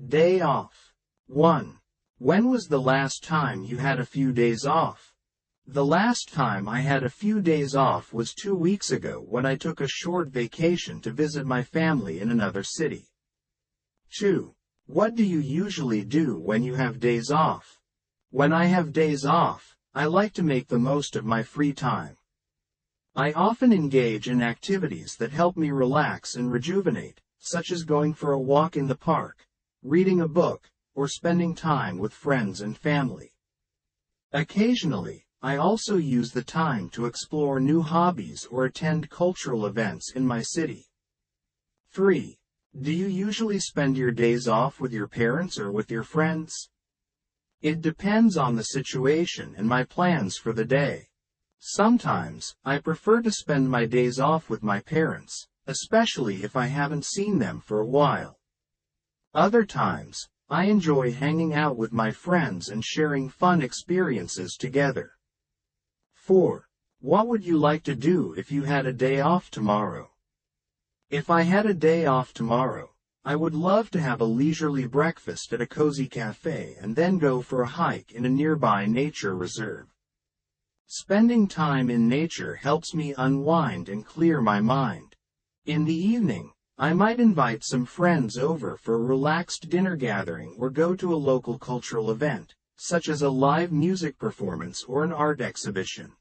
Day off. 1. When was the last time you had a few days off? The last time I had a few days off was 2 weeks ago when I took a short vacation to visit my family in another city. 2. What do you usually do when you have days off? When I have days off, I like to make the most of my free time. I often engage in activities that help me relax and rejuvenate, such as going for a walk in the park, reading a book, or spending time with friends and family. Occasionally, I also use the time to explore new hobbies or attend cultural events in my city. 3. Do you usually spend your days off with your parents or with your friends? It depends on the situation and my plans for the day. Sometimes, I prefer to spend my days off with my parents, especially if I haven't seen them for a while. Other times, I enjoy hanging out with my friends and sharing fun experiences together. 4. What would you like to do if you had a day off tomorrow? If I had a day off tomorrow, I would love to have a leisurely breakfast at a cozy cafe and then go for a hike in a nearby nature reserve. Spending time in nature helps me unwind and clear my mind. In the evening, I might invite some friends over for a relaxed dinner gathering or go to a local cultural event, such as a live music performance or an art exhibition.